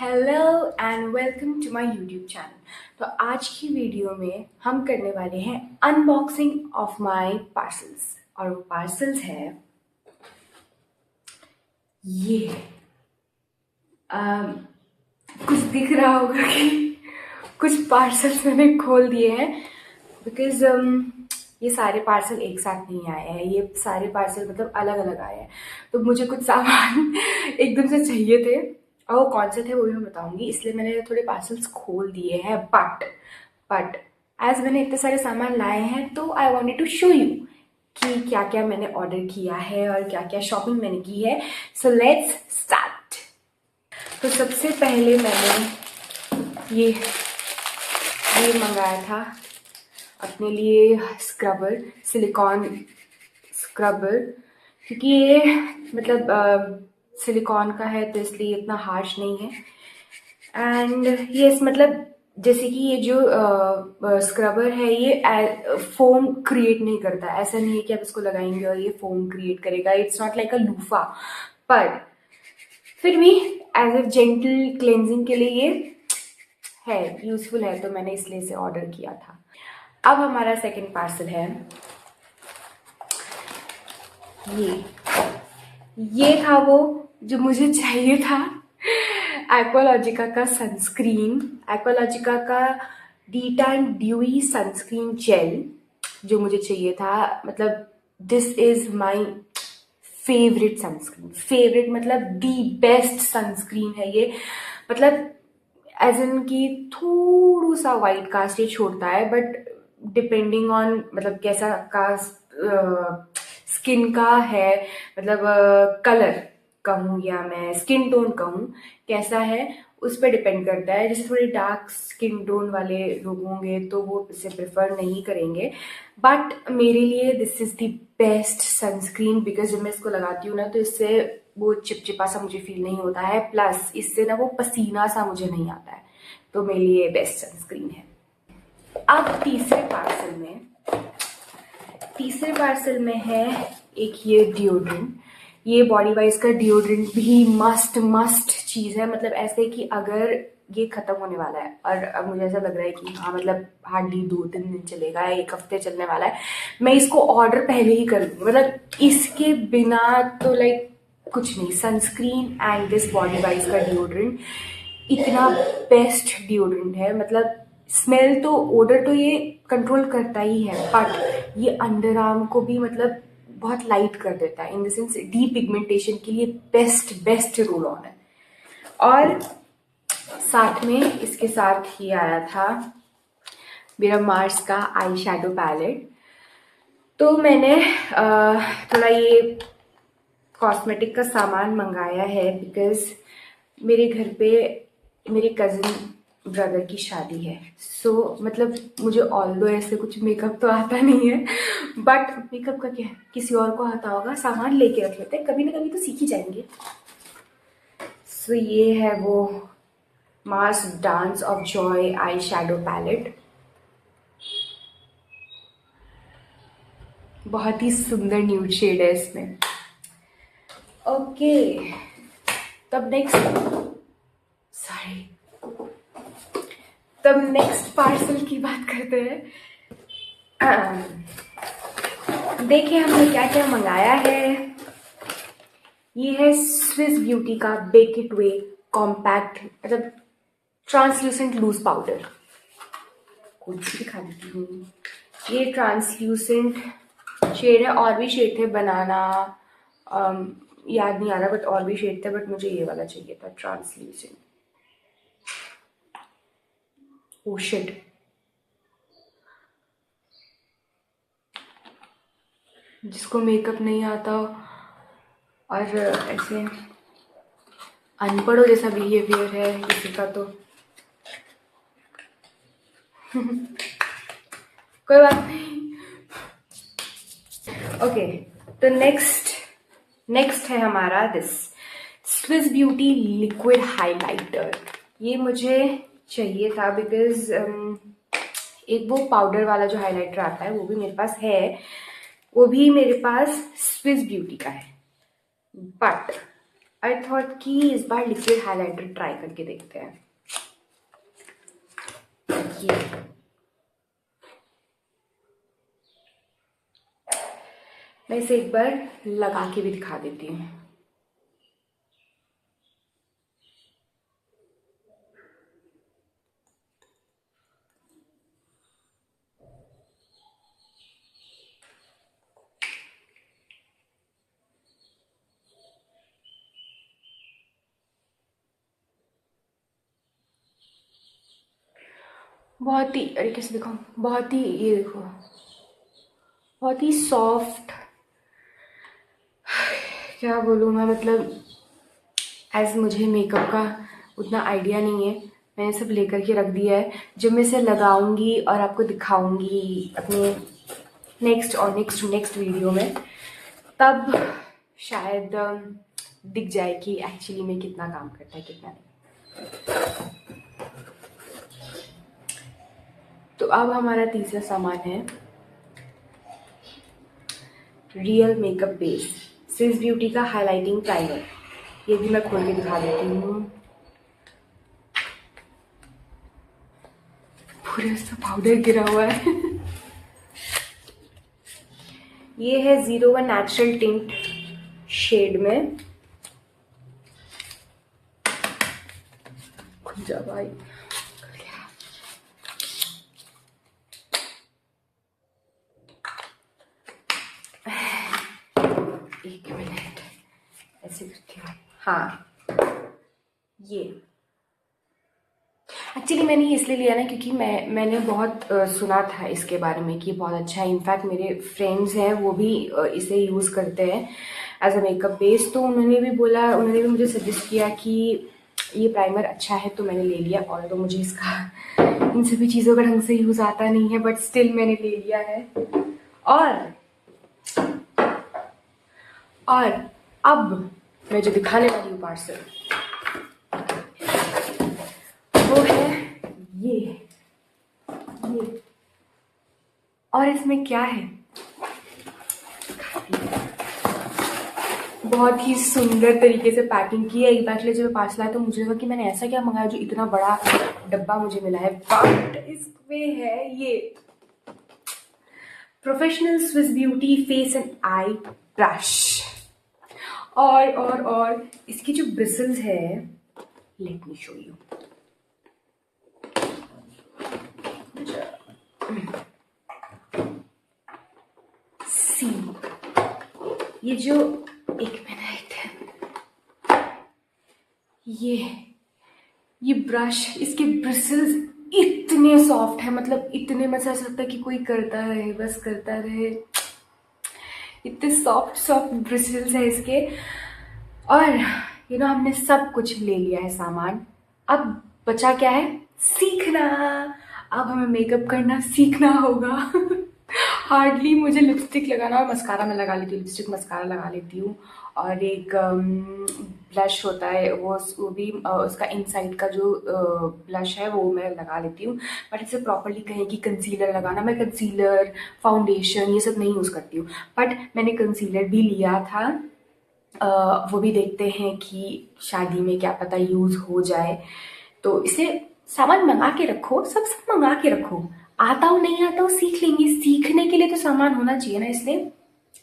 Hello and welcome to my YouTube channel. तो आज की वीडियो में हम करने वाले हैं अनबॉक्सिंग ऑफ माय पार्सल्स। और वो पार्सल्स है ये। अम, कुछ दिख रहा होगा कि कुछ पार्सल्स मैंने खोल दिए हैं बिकॉज ये सारे पार्सल एक साथ नहीं आए हैं। ये सारे पार्सल मतलब अलग अलग आए हैं। तो मुझे कुछ सामान एकदम से चाहिए थे और वो कौन से थे वो भी मैं बताऊंगी, इसलिए मैंने थोड़े पार्सल्स खोल दिए हैं। बट एज मैंने इतने सारे सामान लाए हैं तो I wanted to show you कि क्या क्या मैंने ऑर्डर किया है और क्या क्या शॉपिंग मैंने की है। So let's start. तो सबसे पहले मैंने ये मंगाया था अपने लिए स्क्रबर, सिलिकॉन स्क्रबर, क्योंकि ये मतलब सिलिकॉन का है तो इसलिए इतना हार्श नहीं है। एंड ये मतलब जैसे कि ये जो स्क्रबर है ये फोम क्रिएट नहीं करता। ऐसा नहीं है कि आप इसको लगाएंगे और ये फोम क्रिएट करेगा। It's not like a loofah, पर फिर भी एज ए जेंटल क्लेंजिंग के लिए ये है, यूजफुल है, तो मैंने इसलिए इसे ऑर्डर किया था। अब हमारा सेकंड पार्सल है ये। ये था वो जो मुझे चाहिए था, एक्वालॉजिका का सनस्क्रीन, एक्वालॉजिका का डीटैन ड्यूई सनस्क्रीन जेल जो मुझे चाहिए था। मतलब this is my favourite sunscreen. Favourite मतलब दी बेस्ट सनस्क्रीन है ये। मतलब एज इन की थोड़ा सा वाइट कास्ट ये छोड़ता है, बट डिपेंडिंग ऑन मतलब कैसा कास्ट स्किन का है, मतलब कलर कहूँ या मैं स्किन टोन कहूँ कैसा है, उस पर डिपेंड करता है। जैसे थोड़े डार्क स्किन टोन वाले लोग होंगे तो वो इसे प्रेफर नहीं करेंगे, बट मेरे लिए this is the best sunscreen because जब मैं इसको लगाती हूँ ना तो इससे वो चिपचिपा सा मुझे फील नहीं होता है, प्लस इससे ना वो पसीना सा मुझे नहीं आता है। तो मेरे लिए बेस्ट सनस्क्रीन है। अब तीसरे पार्सल में है एक ये डिओड्रेंट। ये बॉडी वाइज का डिओड्रेंट भी मस्ट मस्ट चीज है। मतलब ऐसे कि अगर ये खत्म होने वाला है और अब मुझे ऐसा लग रहा है कि हाँ मतलब हार्डली 2-3 दिन चलेगा, एक हफ्ते चलने वाला है, मैं इसको ऑर्डर पहले ही कर लूंगी। मतलब इसके बिना तो लाइक कुछ नहीं। Sunscreen and this body wise का डिओड्रेंट इतना बेस्ट डिओड्रेंट है। मतलब स्मेल तो ओडर तो ये कंट्रोल करता ही है, बट ये अंडर आर्म को भी मतलब बहुत लाइट कर देता है। In the sense D pigmentation के लिए बेस्ट बेस्ट रोल ऑन है। और साथ में इसके साथ ही आया था मेरा मार्स का आई शेडो पैलेट। तो मैंने थोड़ा ये कॉस्मेटिक का सामान मंगाया है बिकॉज मेरे घर पे मेरे कजिन ब्रदर की शादी है। सो मतलब मुझे ऑल्दो ऐसे कुछ मेकअप तो आता नहीं है, बट मेकअप का क्या है, किसी और को आता होगा, सामान लेके रख लेते हैं, कभी ना कभी तो सीख ही जाएंगे। सो ये है वो Mars dance of joy eye shadow palette. बहुत ही सुंदर न्यूड शेड है इसमें। ओके, तब नेक्स्ट पार्सल की बात करते हैं। देखिए हमने क्या क्या मंगाया है। ये है स्विस ब्यूटी का बेक इट वे कॉम्पैक्ट, मतलब ट्रांसल्यूसेंट लूज पाउडर। कुछ भी दिखा देती हूँ। ये ट्रांसल्यूसेंट शेड है, और भी शेड थे, बनाना याद नहीं आ रहा, बट और भी शेड थे, बट मुझे ये वाला चाहिए था ट्रांसल्यूसेंट। ओ शिट, जिसको मेकअप नहीं आता और ऐसे अनपढ़ों जैसा बिहेवियर है किसी का तो कोई बात नहीं। ओके, तो नेक्स्ट है हमारा this Swiss beauty liquid highlighter. ये मुझे चाहिए था बिकॉज एक वो पाउडर वाला जो हाइलाइटर आता है वो भी मेरे पास है, वो भी मेरे पास स्विस ब्यूटी का है, बट आई थॉट कि इस बार लिक्विड हाइलाइटर ट्राई करके देखते हैं। ये मैं इसे एक बार लगा के भी दिखा देती हूँ। बहुत ही, अरे कैसे दिखाऊं, बहुत ही, ये देखो बहुत ही सॉफ्ट, क्या बोलूँ मैं, मतलब एज मुझे मेकअप का उतना आइडिया नहीं है, मैंने सब लेकर के रख दिया है। जब मैं इसे लगाऊंगी और आपको दिखाऊंगी अपने नेक्स्ट वीडियो में, तब शायद दिख जाए कि एक्चुअली में कितना काम करता है कितना नहीं। तो अब हमारा तीसरा सामान है real makeup base Swiss beauty का हाइलाइटिंग प्राइमर। ये भी मैं खोल के दिखा देती हूँ। पूरे उसमें पाउडर गिरा हुआ है। ये है 01 नेचुरल टिंट शेड में। खुल जा भाई। एक मिनट, ऐसे करती हूँ। हाँ, ये एक्चुअली मैंने ये इसलिए लिया ना क्योंकि मैंने बहुत सुना था इसके बारे में कि बहुत अच्छा है। इनफैक्ट मेरे फ्रेंड्स हैं वो भी इसे यूज़ करते हैं एज अ मेकअप बेस, तो उन्होंने भी मुझे सजेस्ट किया कि ये प्राइमर अच्छा है, तो मैंने ले लिया। और तो मुझे इसका इन सभी चीज़ों का ढंग से यूज़ आता नहीं है, बट स्टिल मैंने ले लिया है। और अब मैं जो दिखाने वाली हूँ पार्सल, वो है ये। और इसमें क्या है, बहुत ही सुंदर तरीके से पैकिंग की है। एक बार जब मैं पार्सल आया तो मुझे लगा कि मैंने ऐसा क्या मंगाया जो इतना बड़ा डब्बा मुझे मिला है। बट इसमें है ये professional Swiss beauty face and I brush. और इसकी जो ब्रिसल्स है, लेट मी शो यू। सी, ये जो, एक मिनट, ये ब्रश, इसके ब्रिसल्स इतने सॉफ्ट है, मतलब इतने में ऐसा लगता है कि कोई करता रहे, बस करता रहे। इतने सॉफ्ट सॉफ्ट ब्रिसल्स है इसके। और हमने सब कुछ ले लिया है सामान। अब बचा क्या है, सीखना। अब हमें मेकअप करना सीखना होगा। हार्डली मुझे लिपस्टिक लगाना और मस्कारा मैं लगा लेती हूँ, लिपस्टिक मस्कारा लगा लेती हूँ। और एक ब्लश होता है, वो भी उसका इनसाइड का जो ब्लश है वो मैं लगा लेती हूँ। बट इसे प्रॉपरली कहें कि कंसीलर लगाना, मैं कंसीलर, फाउंडेशन ये सब नहीं यूज़ करती हूँ। बट मैंने कंसीलर भी लिया था, वो भी देखते हैं कि शादी में क्या पता यूज़ हो जाए। तो इसे सामान मंगा के रखो, सब मंगा के रखो। आता हो नहीं आता हो सीख लेंगे, सीखने के लिए तो सामान होना चाहिए ना, इसलिए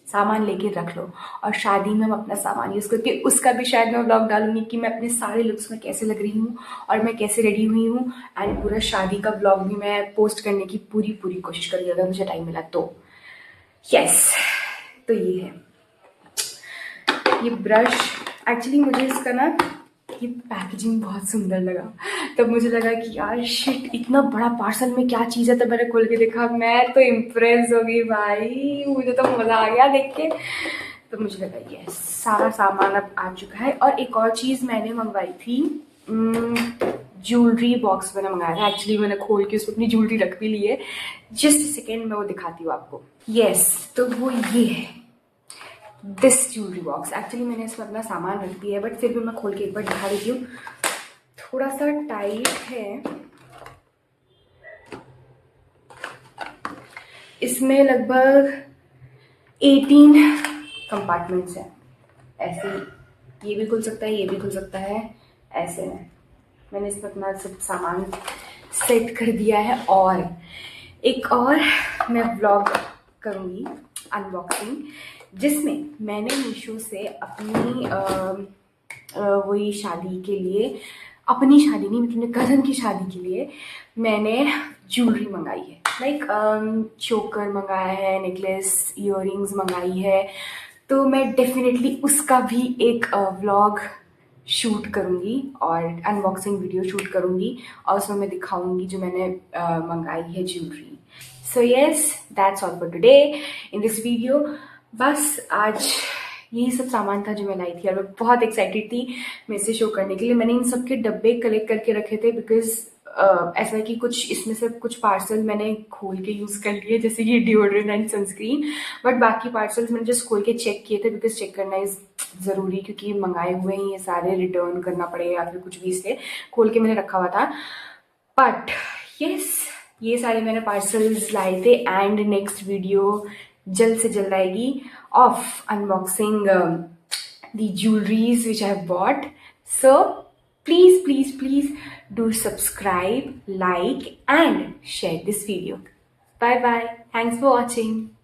सामान लेके रख लो। और शादी में हम अपना सामान यूज़ करके उसका भी शायद मैं व्लॉग डालूंगी कि मैं अपने सारे लुक्स में कैसे लग रही हूँ और मैं कैसे रेडी हुई हूँ। एंड पूरा शादी का व्लॉग भी मैं पोस्ट करने की पूरी कोशिश करूँगी अगर मुझे टाइम मिला तो। यस, तो ये है ये ब्रश। एक्चुअली मुझे इसका ना ये पैकेजिंग बहुत सुंदर लगा, तब मुझे लगा कि यार शिट, इतना बड़ा पार्सल में क्या चीज़ है। तब मैंने खोल के देखा, मैं तो इम्प्रेस हो गई भाई, मुझे तो मज़ा आ गया देख के। तो मुझे लगा ये सारा सामान अब आ चुका है। और एक और चीज़ मैंने मंगवाई थी, ज्वेलरी बॉक्स मैंने मंगाया था। एक्चुअली मैंने खोल के उसमें अपनी ज्वेलरी रख भी ली है। जस्ट सेकेंड मैं वो दिखाती हूँ आपको। यस, तो वो ये है दिस ज्वेलरी बॉक्स। एक्चुअली मैंने इसमें अपना सामान रख दिया है, बट फिर भी मैं खोल के एक बार दिखा देती हूँ। थोड़ा सा टाइट है, इसमें लगभग 18 कंपार्टमेंट्स हैं, ऐसे ये भी खुल सकता है, ये भी खुल सकता है, ऐसे में मैंने इसमें अपना सब सामान सेट कर दिया है। और एक और मैं व्लॉग करूँगी अनबॉक्सिंग, जिसमें मैंने मीशो से अपनी वही शादी के लिए, अपनी शादी नहीं मतलब मेरे कज़न की शादी के लिए मैंने ज्वेलरी मंगाई है। लाइक चोकर मंगाया है, नेकलेस, इयररिंग्स मंगाई है। तो मैं डेफिनेटली उसका भी एक व्लॉग शूट करूँगी और अनबॉक्सिंग वीडियो शूट करूँगी और उसमें मैं दिखाऊँगी जो मैंने मंगाई है jewellery. So yes, that's all for today in this video. बस आज यही सब सामान था जो मैं लाई थी और मैं बहुत एक्साइटेड थी मैं इसे शो करने के लिए। मैंने इन सब के डब्बे कलेक्ट करके रखे थे बिकॉज ऐसा है कि कुछ इसमें से कुछ पार्सल मैंने खोल के यूज़ कर लिए, जैसे कि डिओड्रेंट एंड सनस्क्रीन, बट बाकी पार्सल्स मैंने जस्ट खोल के चेक किए थे बिकॉज चेक करना इज़ ज़रूरी, क्योंकि मंगाए हुए ही ये सारे रिटर्न करना पड़ेगा या फिर कुछ भी, इसलिए खोल के मैंने रखा हुआ था। बट यस, ये सारे मैंने पार्सल्स लाए थे एंड नेक्स्ट वीडियो जल्द से जल्द आएगी of unboxing the jewelries which I have bought. So please do subscribe, like and share this video. Bye bye. Thanks for watching.